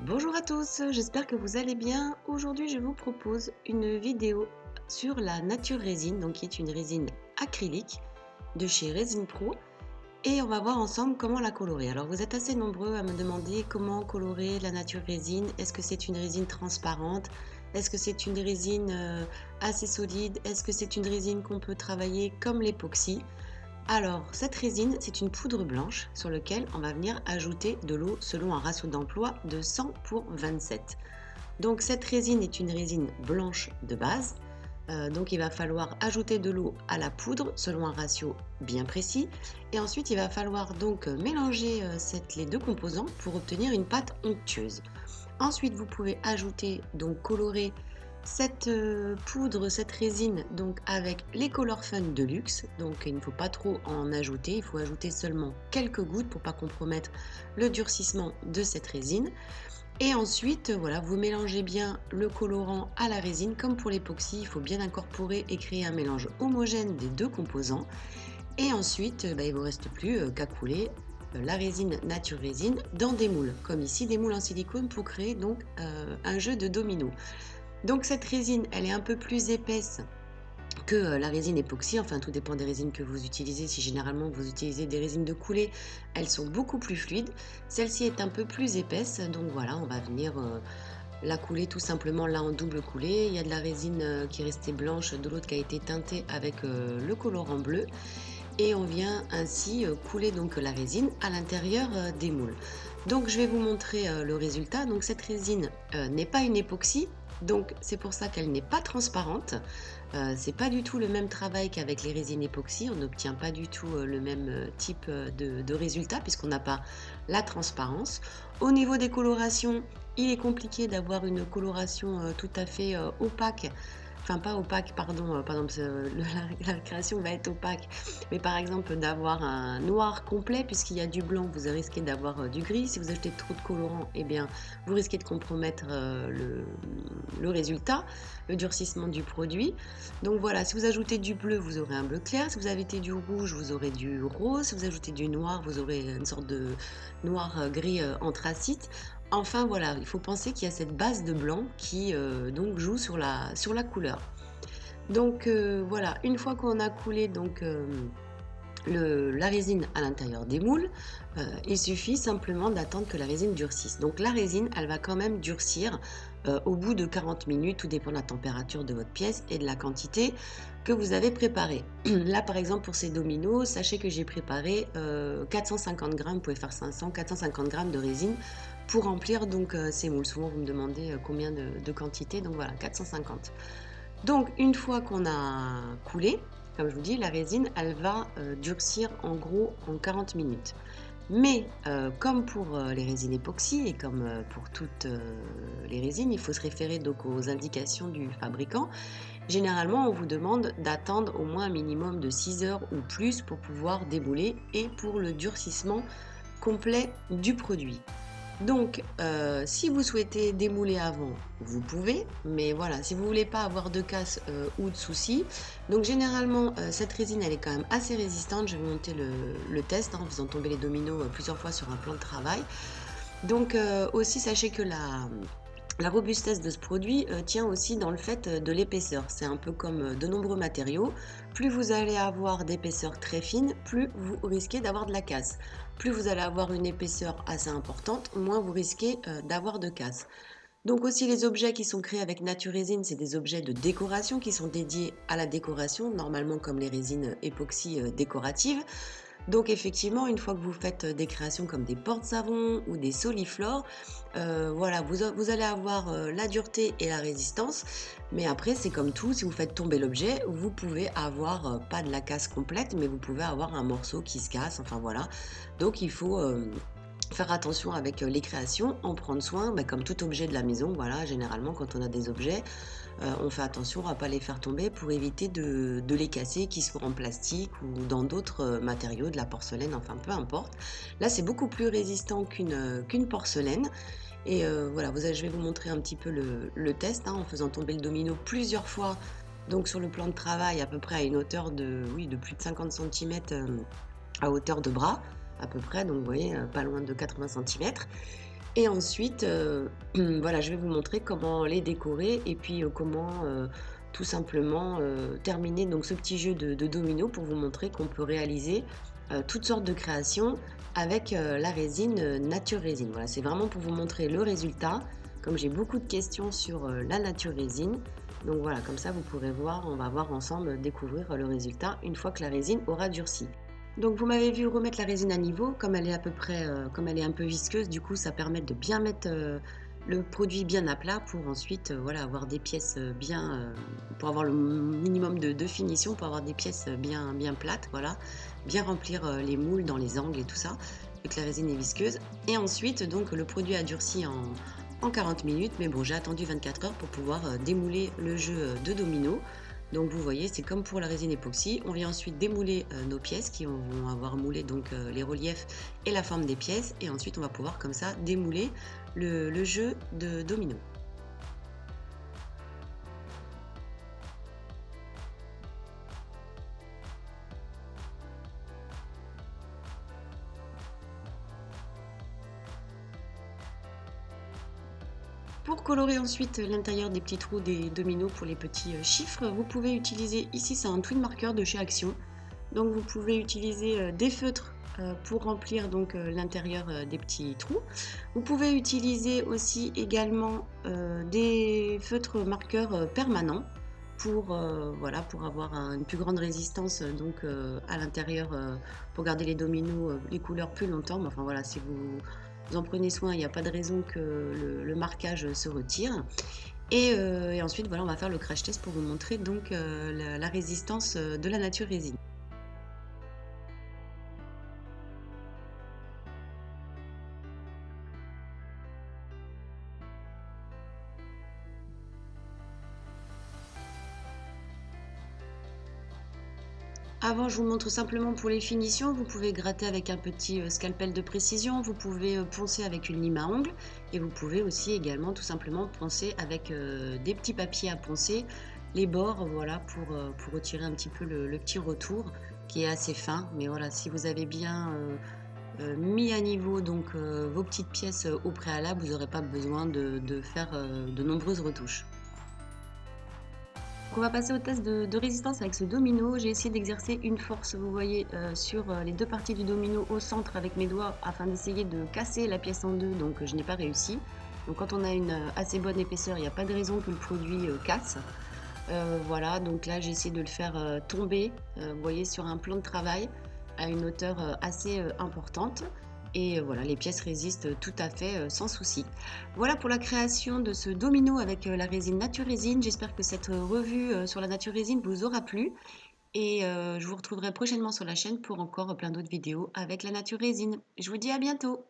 Bonjour à tous, j'espère que vous allez bien. Aujourd'hui, je vous propose une vidéo sur la Nature Résine, donc qui est une résine acrylique de chez Resin Pro. Et on va voir ensemble comment la colorer. Alors vous êtes assez nombreux à me demander comment colorer la Nature Résine. Est-ce que c'est une résine transparente? Est-ce que c'est une résine assez solide? Est-ce que c'est une résine qu'on peut travailler comme l'époxy? Alors, cette résine, c'est une poudre blanche sur laquelle on va venir ajouter de l'eau selon un ratio d'emploi de 100 pour 27. Donc cette résine est une résine blanche de base. Donc il va falloir ajouter de l'eau à la poudre selon un ratio bien précis. Et ensuite, il va falloir donc mélanger les deux composants pour obtenir une pâte onctueuse. Ensuite, vous pouvez ajouter, donc colorer cette poudre, cette résine, donc avec les Color Fun de luxe. Donc il ne faut pas trop en ajouter, il faut ajouter seulement quelques gouttes pour ne pas compromettre le durcissement de cette résine. Et ensuite, voilà, vous mélangez bien le colorant à la résine. Comme pour l'époxy, il faut bien incorporer et créer un mélange homogène des deux composants. Et ensuite, il ne vous reste plus qu'à couler la résine Nature Résine dans des moules, comme ici des moules en silicone pour créer donc un jeu de dominos. Donc cette résine, elle est un peu plus épaisse que la résine époxy, enfin tout dépend des résines que vous utilisez. Si généralement vous utilisez des résines de coulée, elles sont beaucoup plus fluides. Celle-ci est un peu plus épaisse, donc voilà, on va venir la couler tout simplement là en double coulée. Il y a de la résine qui est restée blanche, de l'autre qui a été teintée avec le colorant bleu. Et on vient ainsi couler donc la résine à l'intérieur des moules. Donc je vais vous montrer le résultat. Donc cette résine n'est pas une époxy, donc c'est pour ça qu'elle n'est pas transparente. C'est pas du tout le même travail qu'avec les résines époxy, on n'obtient pas du tout le même type de résultat puisqu'on n'a pas la transparence. Au niveau des colorations, il est compliqué d'avoir une coloration tout à fait opaque. Enfin pas opaque, pardon, par exemple la création va être opaque, mais par exemple d'avoir un noir complet puisqu'il y a du blanc, vous risquez d'avoir du gris. Si vous achetez trop de colorant, eh bien vous risquez de compromettre le résultat, le durcissement du produit. Donc voilà, si vous ajoutez du bleu, vous aurez un bleu clair. Si vous ajoutez du rouge, vous aurez du rose. Si vous ajoutez du noir, vous aurez une sorte de noir gris anthracite. Enfin voilà, il faut penser qu'il y a cette base de blanc qui donc joue sur la couleur. Donc voilà, une fois qu'on a coulé donc la résine à l'intérieur des moules, il suffit simplement d'attendre que la résine durcisse. Donc la résine, elle va quand même durcir au bout de 40 minutes, tout dépend de la température de votre pièce et de la quantité que vous avez préparée. Là par exemple pour ces dominos, sachez que j'ai préparé 450 grammes, vous pouvez faire 500, 450 grammes de résine pour remplir donc ces moules. Souvent vous me demandez combien de quantité, donc voilà, 450. Donc une fois qu'on a coulé, comme je vous dis, la résine, elle va durcir en gros en 40 minutes. Mais comme pour les résines époxy et comme pour toutes les résines, il faut se référer donc aux indications du fabricant. Généralement, on vous demande d'attendre au moins un minimum de 6 heures ou plus pour pouvoir débouler et pour le durcissement complet du produit. Donc, si vous souhaitez démouler avant, vous pouvez, mais voilà, si vous voulez pas avoir de casse ou de soucis, donc généralement cette résine elle est quand même assez résistante. Je vais monter le test en faisant tomber les dominos plusieurs fois sur un plan de travail. Donc aussi sachez que la robustesse de ce produit tient aussi dans le fait de l'épaisseur. C'est un peu comme de nombreux matériaux. Plus vous allez avoir d'épaisseur très fine, plus vous risquez d'avoir de la casse. Plus vous allez avoir une épaisseur assez importante, moins vous risquez d'avoir de casse. Donc aussi les objets qui sont créés avec Nature Résine, c'est des objets de décoration qui sont dédiés à la décoration, normalement comme les résines époxy décoratives. Donc effectivement, une fois que vous faites des créations comme des porte-savons ou des soliflores, voilà, vous allez avoir la dureté et la résistance. Mais après, c'est comme tout, si vous faites tomber l'objet, vous pouvez avoir, pas de la casse complète, mais vous pouvez avoir un morceau qui se casse, enfin voilà. Donc il faut faire attention avec les créations, en prendre soin, comme tout objet de la maison. Voilà, généralement quand on a des objets, on fait attention à ne pas les faire tomber pour éviter de les casser, qu'ils soient en plastique ou dans d'autres matériaux, de la porcelaine, enfin peu importe. Là c'est beaucoup plus résistant qu'une porcelaine. Et voilà, je vais vous montrer un petit peu le test en faisant tomber le domino plusieurs fois. Donc sur le plan de travail à peu près à une hauteur de plus de 50 cm à hauteur de bras à peu près, donc vous voyez pas loin de 80 cm. Et ensuite, voilà, je vais vous montrer comment les décorer et puis, comment, tout simplement, terminer donc ce petit jeu de dominos pour vous montrer qu'on peut réaliser, toutes sortes de créations avec, la résine, Nature Résine. Voilà, c'est vraiment pour vous montrer le résultat, comme j'ai beaucoup de questions sur, la Nature Résine. Donc voilà, comme ça vous pourrez voir, on va voir ensemble, découvrir, le résultat une fois que la résine aura durci. Donc vous m'avez vu remettre la résine à niveau, comme elle est à peu près, comme elle est un peu visqueuse, du coup ça permet de bien mettre, le produit bien à plat pour ensuite, voilà, avoir des pièces, bien, pour avoir le minimum de finition, pour avoir des pièces, bien plates, voilà. Bien remplir, les moules dans les angles et tout ça, vu que la résine est visqueuse. Et ensuite donc le produit a durci en 40 minutes, mais bon j'ai attendu 24 heures pour pouvoir, démouler le jeu, de dominos. Donc vous voyez, c'est comme pour la résine époxy. On vient ensuite démouler nos pièces qui vont avoir moulé donc les reliefs et la forme des pièces. Et ensuite, on va pouvoir comme ça démouler le jeu de domino. Pour colorer ensuite l'intérieur des petits trous des dominos pour les petits chiffres, vous pouvez utiliser, ici c'est un twin marker de chez Action. Donc vous pouvez utiliser des feutres pour remplir donc l'intérieur des petits trous. Vous pouvez utiliser aussi également des feutres marqueurs permanents pour, voilà, pour avoir une plus grande résistance donc à l'intérieur, pour garder les dominos, les couleurs plus longtemps. Mais enfin voilà, si vous en prenez soin, il n'y a pas de raison que le marquage se retire. Et ensuite, voilà, on va faire le crash test pour vous montrer donc la résistance de la Nature Résine. Avant, je vous montre simplement pour les finitions. Vous pouvez gratter avec un petit scalpel de précision, vous pouvez poncer avec une lime à ongles et vous pouvez aussi également tout simplement poncer avec des petits papiers à poncer les bords, voilà, pour retirer un petit peu le petit retour qui est assez fin. Mais voilà, si vous avez bien mis à niveau donc vos petites pièces au préalable, vous n'aurez pas besoin de faire de nombreuses retouches. On va passer au test de résistance avec ce domino. J'ai essayé d'exercer une force, vous voyez, sur les deux parties du domino au centre avec mes doigts afin d'essayer de casser la pièce en deux, donc je n'ai pas réussi. Donc quand on a une assez bonne épaisseur, il n'y a pas de raison que le produit casse. Voilà, donc là j'ai essayé de le faire tomber, vous voyez, sur un plan de travail à une hauteur assez importante. Et voilà, les pièces résistent tout à fait sans souci. Voilà pour la création de ce domino avec la résine Nature Résine. J'espère que cette revue sur la Nature Résine vous aura plu. Et je vous retrouverai prochainement sur la chaîne pour encore plein d'autres vidéos avec la Nature Résine. Je vous dis à bientôt!